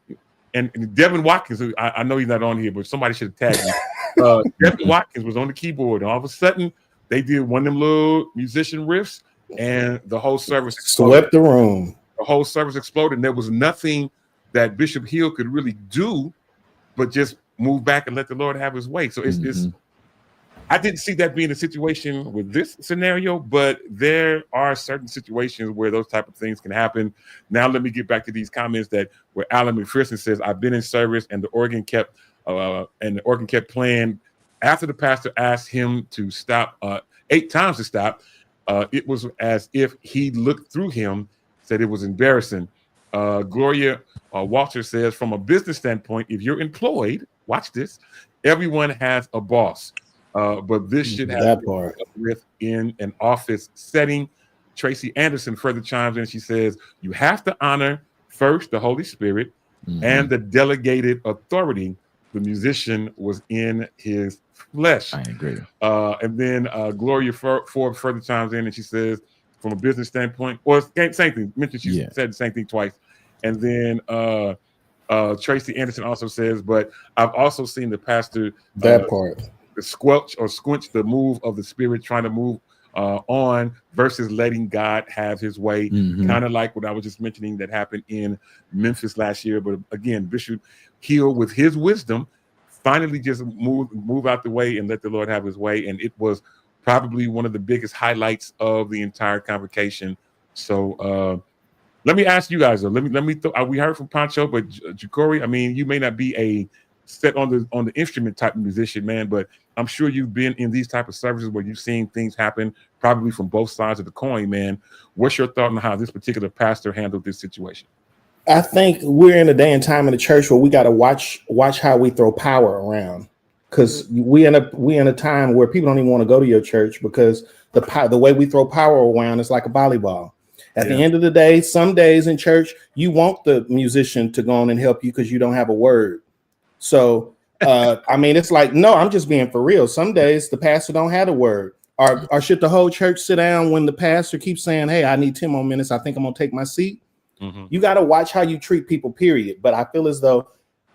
And Devin Watkins, I know he's not on here, but somebody should have tagged me. Devin Watkins was on the keyboard, and all of a sudden they did one of them little musician riffs, and the whole service swept the room. The whole service exploded, and there was nothing that Bishop Hill could really do but just move back and let the Lord have his way. So it's I didn't see that being a situation with this scenario, but there are certain situations where those type of things can happen. Now let me get back to these comments where Alan McPherson says, I've been in service and the organ kept playing. After the pastor asked him to stop 8 times to stop, it was as if he looked through him, said it was embarrassing. Gloria Walter says, from a business standpoint, if you're employed, watch this, everyone has a boss. But this should have in an office setting. Tracy Anderson further chimes in. She says, you have to honor first the Holy Spirit and the delegated authority. The musician was in his flesh. I agree. And then Gloria Forbes further chimes in and she says, from a business standpoint, or same thing, mentioned she said the same thing twice. And then Tracy Anderson also says, but I've also seen the pastor squelch the move of the Spirit, trying to move on versus letting God have his way. Kind of like what I was just mentioning that happened in Memphis last year. But again, Bishop Hill, with his wisdom, finally just move out the way and let the Lord have his way. And it was probably one of the biggest highlights of the entire convocation. So let me ask you guys though. We heard from Pancho, but Ja'Cory, I mean, you may not be a set on the instrument type of musician, man, but I'm sure you've been in these type of services where you've seen things happen probably from both sides of the coin, man. What's your thought on how this particular pastor handled this situation? I think we're in a day and time in the church where we got to watch how we throw power around, because we in a time where people don't even want to go to your church because the way we throw power around is like a volleyball. At the end of the day, some days in church, you want the musician to go on and help you because you don't have a word. So, I mean, it's like, no, I'm just being for real. Some days the pastor don't have a word. Or should the whole church sit down when the pastor keeps saying, hey, I need 10 more minutes. I think I'm going to take my seat. You got to watch how you treat people, period. But I feel as though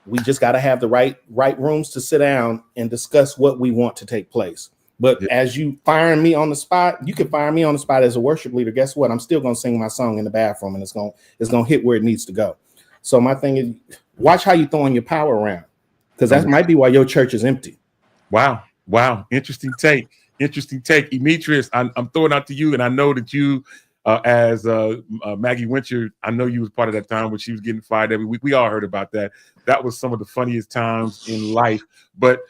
we just got to have the right rooms to sit down and discuss what we want to take place. But as you firing me on the spot, you can fire me on the spot as a worship leader. Guess what? I'm still going to sing my song in the bathroom, and it's going to hit where it needs to go. So my thing is, watch how you throwing your power around, because that might be why your church is empty. Wow. Interesting take. Demetrius, I'm throwing out to you, and I know that you, as Maggie Winter, I know you was part of that time when she was getting fired every week. We all heard about that. That was some of the funniest times in life. But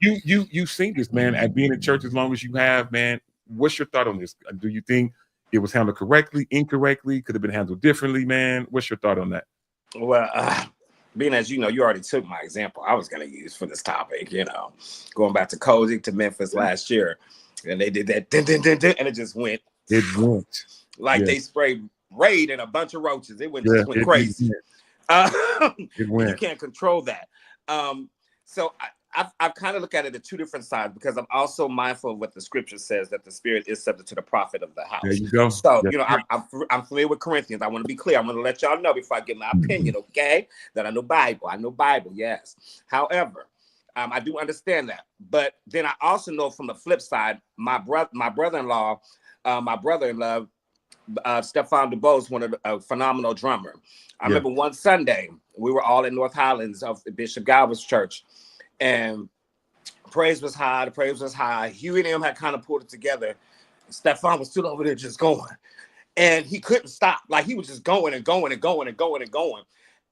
you've seen this, man, at being in church as long as you have, man. What's your thought on this? Do you think it was handled correctly, incorrectly? Could have been handled differently, man? What's your thought on that? Well, being as you know, you already took my example I was going to use for this topic, going back to Kojic to Memphis last year, and they did that, and it just went. It went. Like they sprayed Raid and a bunch of roaches. It went crazy. It went. You can't control that. So I've kind of looked at it at two different sides, because I'm also mindful of what the scripture says, that the Spirit is subject to the prophet of the house. There you go. So, I'm familiar with Corinthians. I want to be clear. I'm going to let y'all know before I give my opinion, okay? That I know Bible. Yes. However, I do understand that. But then I also know from the flip side, my brother-in-law, Stephon DuBose, a phenomenal drummer. I remember one Sunday, we were all in North Highlands of Bishop Galvin's church, and praise was high. The praise was high. Huey and them had kind of pulled it together. Stephon was still over there just going, and he couldn't stop. Like, he was just going and going and going and going and going.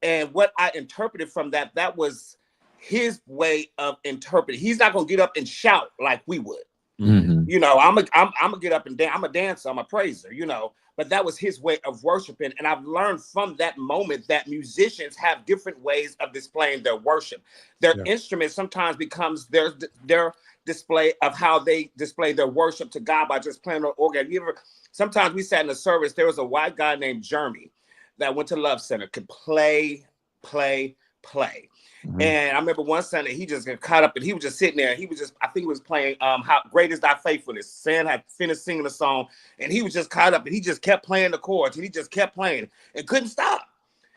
And what I interpreted from that was his way of interpreting. He's not gonna get up and shout like we would. Mm-hmm. You know, I'm gonna get up and dance. I'm a dancer. I'm a praiser. You know, but that was his way of worshiping. And I've learned from that moment that musicians have different ways of displaying their worship. Their instrument sometimes becomes their display of how they display their worship to God by just playing an organ. Sometimes we sat in the service. There was a white guy named Jeremy that went to Love Center, could play. Mm-hmm. And I remember one Sunday he just got caught up and he was just sitting there. He was just, I think he was playing How Great Is Thy Faithfulness. Sam had finished singing the song and he was just caught up and he just kept playing the chords and he just kept playing and couldn't stop.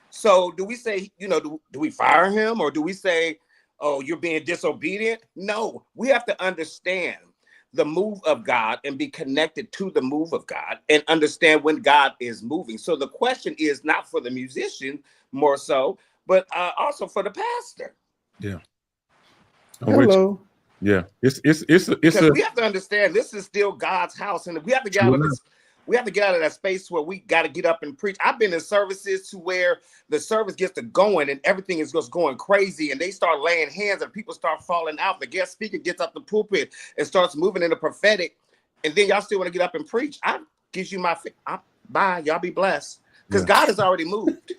So do we say, you know, do we fire him, or do we say, oh, you're being disobedient? No, we have to understand the move of God and be connected to the move of God and understand when God is moving. So the question is not for the musician more so, but also for the pastor. Yeah. Hello. Yeah. It's we have to understand this is still God's house, and we have to get out of this. We have to get out of that space where we got to get up and preach. I've been in services to where the service gets to going and everything is just going crazy, and they start laying hands and people start falling out. The guest speaker gets up the pulpit and starts moving in the prophetic, and then y'all still want to get up and preach. I gives you my bye. Y'all be blessed, because God has already moved.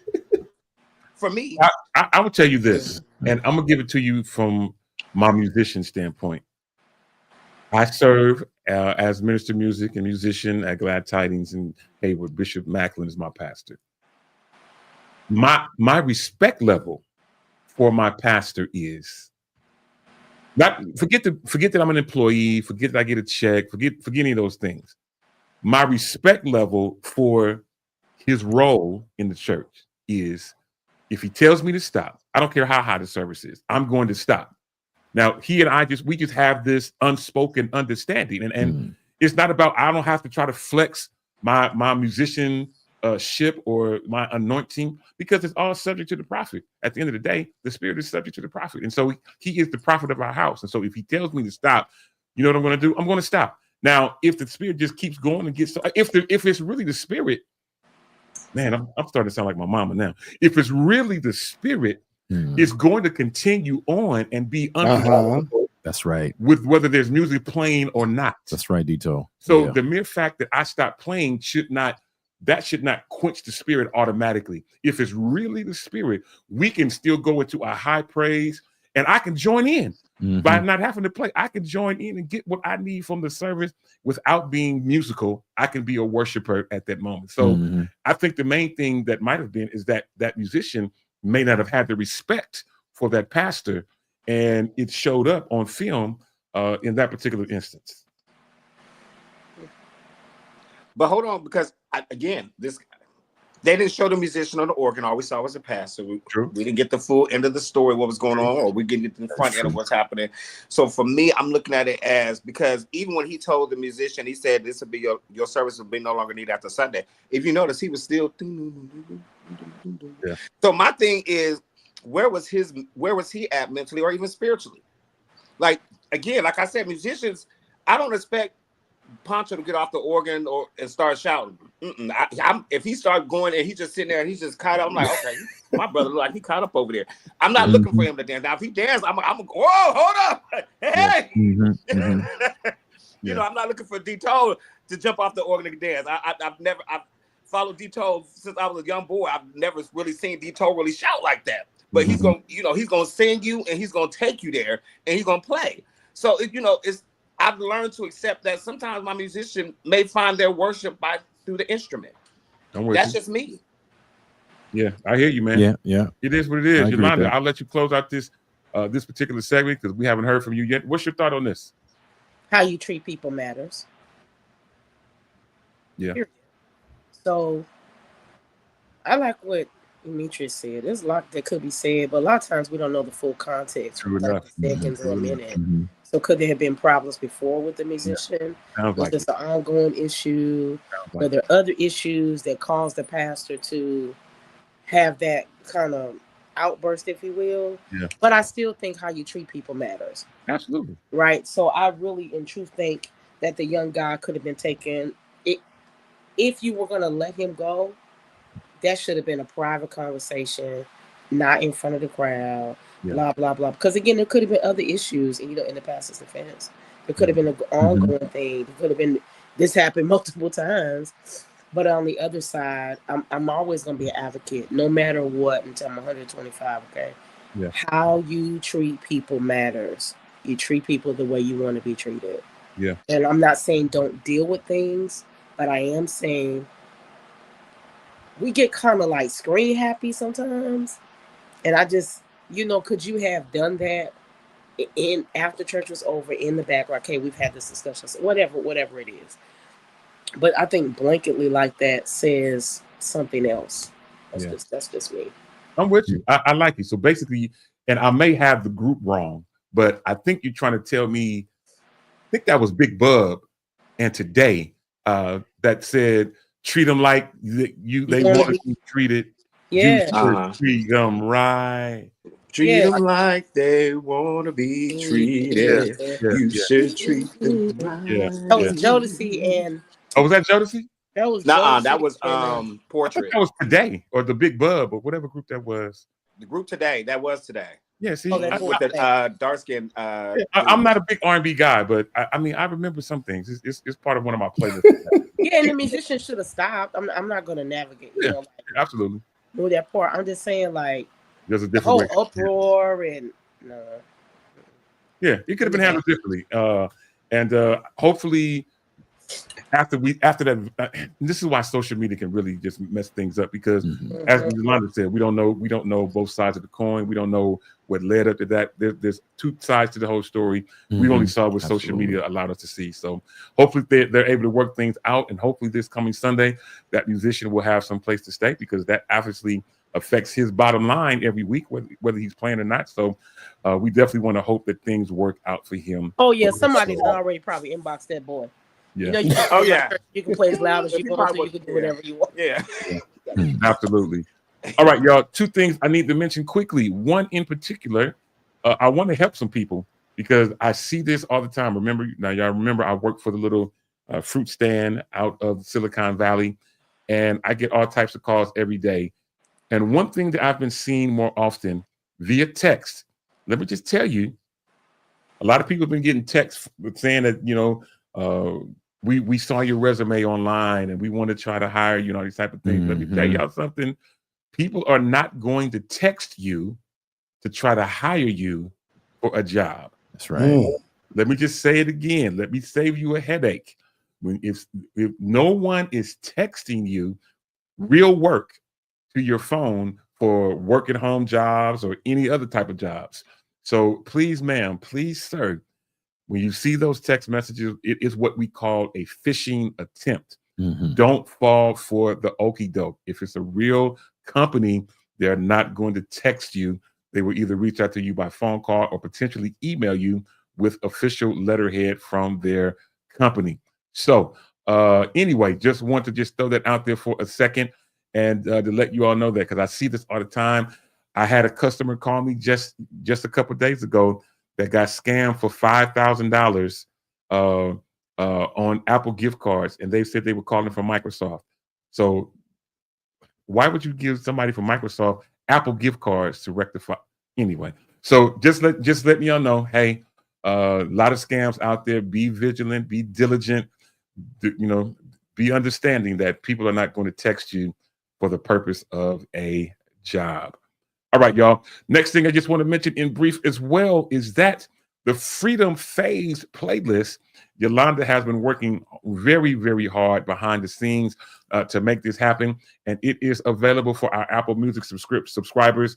For me, I will tell you this, and I'm gonna give it to you from my musician standpoint. I serve as minister of music and musician at Glad Tidings in Hayward. Bishop Macklin is my pastor. My respect level for my pastor is not forget that I'm an employee, forget that I get a check, forget any of those things. My respect level for his role in the church is, if he tells me to stop, I don't care how high the service is, I'm going to stop. Now, he and I we just have this unspoken understanding, and it's not about, I don't have to try to flex my musician ship or my anointing, because it's all subject to the prophet. At the end of the day, the Spirit is subject to the prophet, and so he is the prophet of our house. And so if he tells me to stop, you know what I'm going to do? I'm going to stop. Now, if the Spirit just keeps going and gets, if it's really the Spirit, man, I'm starting to sound like my mama now. If it's really the Spirit, it's going to continue on and be uncontrollable. That's right. With whether there's music playing or not. That's right, Dito. So the mere fact that I stopped playing should not quench the Spirit automatically. If it's really the Spirit, we can still go into a high praise, and I can join in by not having to play. I can join in and get what I need from the service without being musical. I can be a worshiper at that moment. So I think the main thing that might have been is that musician may not have had the respect for that pastor, and it showed up on film in that particular instance. But hold on, because they didn't show the musician on the organ. All we saw was the pastor. We didn't get the full end of the story, what was going on, or we didn't get to the front end of what's happening. So for me, I'm looking at it as, because even when he told the musician, he said this will be your service will be no longer needed after Sunday. If you notice, he was still. So my thing is, where was he at mentally or even spiritually? Like, again, like I said, musicians, I don't expect Poncho to get off the organ and start shouting. If he started going and he's just sitting there and he's just caught up, I'm like, okay, my brother look like he caught up over there. I'm not looking for him to dance. Now, if he dances, I'm whoa, hold up, hey. You know, I'm not looking for Dito to jump off the organ and dance. I've followed Dito since I was a young boy. I've never really seen Dito really shout like that. But he's gonna sing you, and he's gonna take you there, and he's gonna play. So I've learned to accept that sometimes my musician may find their worship through the instrument. That's just me. Yeah, I hear you, man. Yeah. It is what it is. Yolanda, I'll let you close out this particular segment because we haven't heard from you yet. What's your thought on this? How you treat people matters. Yeah. So I like what Demetrius said, there's a lot that could be said, but a lot of times we don't know the full context. True 30 enough. seconds or a minute. Mhm. So could there have been problems before with the musician? Sounds Was like this it. an ongoing issue? Sounds Were like there other issues that caused the pastor to have that kind of outburst, if you will? Yeah. But I still think how you treat people matters, Absolutely. right? So I really, in truth, think that the young guy could have been taken. If you were going to let him go, that should have been a private conversation, not in front of the crowd, Yeah. blah, blah, blah. Because again, there could have been other issues, in the pastor's defense. There could have been an ongoing thing. There could have been, this happened multiple times. But on the other side, I'm always going to be an advocate, no matter what, until I'm 125, okay? Yeah. How you treat people matters. You treat people the way you want to be treated. Yeah. And I'm not saying don't deal with things, but I am saying we get kind of like screen happy sometimes. And I just, could you have done that after church was over in the background? Okay, we've had this discussion, so whatever it is. But I think blanketly like that says something else. That's just me. I'm with you. I like you. So basically, and I may have the group wrong, but I think you're trying to tell me, I think that was Big Bub and Today that said, treat them like they want to be treated. Yeah. You should treat them right. Treat them like they want to be treated. You should treat them right. Yeah. That was Jodeci and... Oh, was that Jodeci? That was Nuh-uh, that was I Portrait. thought that was Today or the Big Bub or whatever group that was. The group Today. That was Today. Yeah, see, with the dark skin. I'm not a big R&B guy, but I mean, I remember some things. It's part of one of my playlists. Yeah, and the musician should have stopped. I'm not going to navigate. Absolutely. Know that part. I'm just saying, like, there's a the different whole uproar and yeah, it could have been handled differently. And hopefully, after that, this is why social media can really just mess things up because, as Yolanda said, we don't know both sides of the coin. We don't know what led up to that. There's two sides to the whole story. We only saw what social media allowed us to see. So hopefully they're able to work things out, and hopefully this coming Sunday, that musician will have some place to stay because that obviously affects his bottom line every week, whether he's playing or not. So we definitely want to hope that things work out for him. Oh yeah, somebody's already probably inboxed that boy. Yeah. You can play as loud as you want to. You can do whatever you want. Yeah. Absolutely. All right, y'all. Two things I need to mention quickly. One in particular, I want to help some people because I see this all the time. Y'all remember I work for the little fruit stand out of Silicon Valley, and I get all types of calls every day. And one thing that I've been seeing more often via text, let me just tell you, a lot of people have been getting texts saying that, we saw your resume online and we want to try to hire you, these type of things. Let me tell y'all something. People are not going to text you to try to hire you for a job. That's right. Let me just say it again. Let me save you a headache. If no one is texting you real work to your phone for work at home jobs or any other type of jobs. So please, ma'am, please, sir, when you see those text messages, it is what we call a phishing attempt. Don't fall for the okie doke. If it's a real company, they're not going to text you. They will either reach out to you by phone call or potentially email you with official letterhead from their company. So anyway, just want to throw that out there for a second and to let you all know that because I see this all the time. I had a customer call me just a couple of days ago that got scammed for $5,000 on Apple gift cards, and they said they were calling from Microsoft. So why would you give somebody from Microsoft Apple gift cards to rectify? Anyway, so just let me all know, hey, a lot of scams out there. Be vigilant, be diligent, be understanding that people are not going to text you for the purpose of a job. All right, y'all. Next thing I just want to mention in brief as well is that the Freedom Phase playlist, Yolanda has been working very, very hard behind the scenes to make this happen. And it is available for our Apple Music subscribers.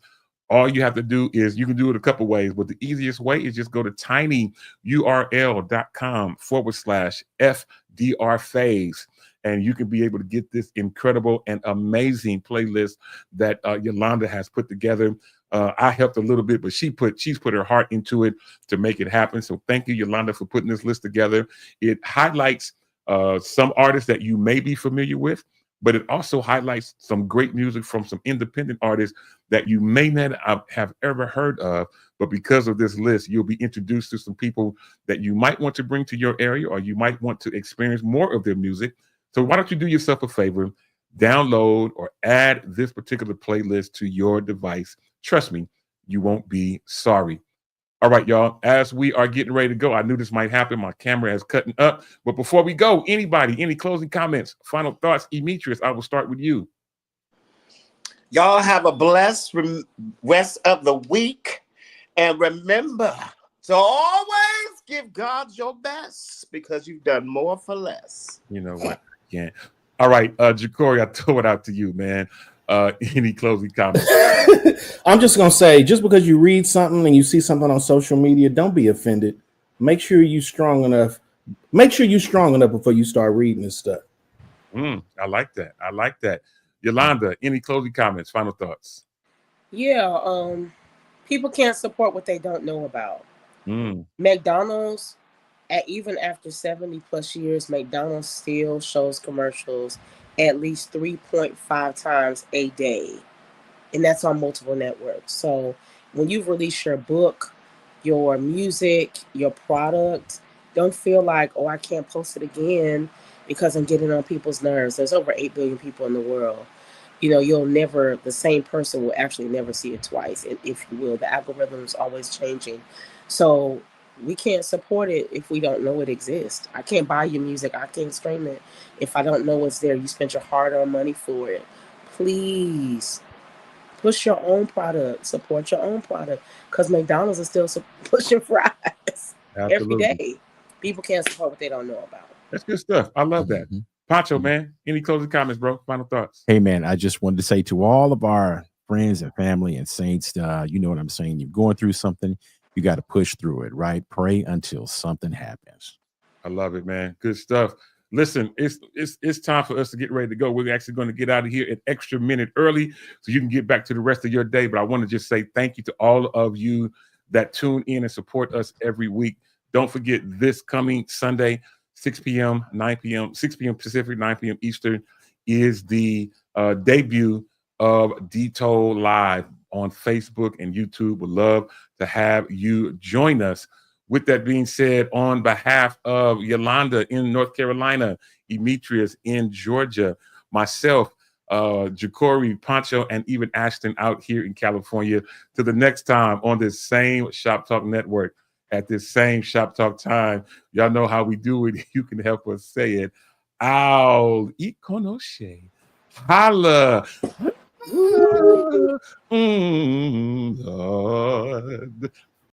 All you have to do is, you can do it a couple ways, but the easiest way is just go to tinyurl.com/FDR Phase. and you can be able to get this incredible and amazing playlist that Yolanda has put together. I helped a little bit, but she's put her heart into it to make it happen. So thank you, Yolanda, for putting this list together. It highlights some artists that you may be familiar with, but it also highlights some great music from some independent artists that you may not have ever heard of. But because of this list, you'll be introduced to some people that you might want to bring to your area, or you might want to experience more of their music. So why don't you do yourself a favor, download or add this particular playlist to your device. Trust me, you won't be sorry. All right, y'all, as we are getting ready to go, I knew this might happen. My camera is cutting up. But before we go, anybody, any closing comments, final thoughts? Demetrius, I will start with you. Y'all have a blessed rest of the week. And remember to always give God your best, because you've done more for less. You know what? Yeah. All right, Jacory, I throw it out to you, man. Any closing comments? I'm just gonna say, just because you read something and you see something on social media, don't be offended. Make sure you're strong enough. Make sure you're strong enough before you start reading this stuff. I like that. I like that. Yolanda, any closing comments? Final thoughts? Yeah, people can't support what they don't know about. McDonald's, even after 70 plus years, McDonald's still shows commercials at least 3.5 times a day. And that's on multiple networks. So when you've released your book, your music, your product, don't feel like, oh, I can't post it again because I'm getting on people's nerves. There's over 8 billion people in the world. You know, the same person will actually never see it twice, if you will. The algorithm is always changing. So we can't support it if we don't know it exists. I can't buy your music. I can't stream it if I don't know it's there. You spent your hard-earned money for it. Please push your own product. Support your own product, because McDonald's is still pushing fries every day. People can't support what they don't know about. That's good stuff. I love that. Pancho, man, any closing comments, bro? Final thoughts? Hey, man, I just wanted to say to all of our friends and family and saints, you know what I'm saying? You're going through something. You got to push through it, right? Pray until something happens. I love it, man. Good stuff. Listen, it's time for us to get ready to go. We're actually going to get out of here an extra minute early so you can get back to the rest of your day. But I want to just say thank you to all of you that tune in and support us every week. Don't forget, this coming Sunday, 6 p.m., 9 p.m., 6 p.m. Pacific, 9 p.m. Eastern, is the debut of Dito Live on Facebook and YouTube. Would love to have you join us. With that being said, on behalf of Yolanda in North Carolina, Demetrius in Georgia, myself, Jacory, Pancho, and even Ashton out here in California, to the next time on this same Shop Talk Network at this same Shop Talk time. Y'all know how we do it. You can help us say it. Al Ikonoshe. Holla. Lord.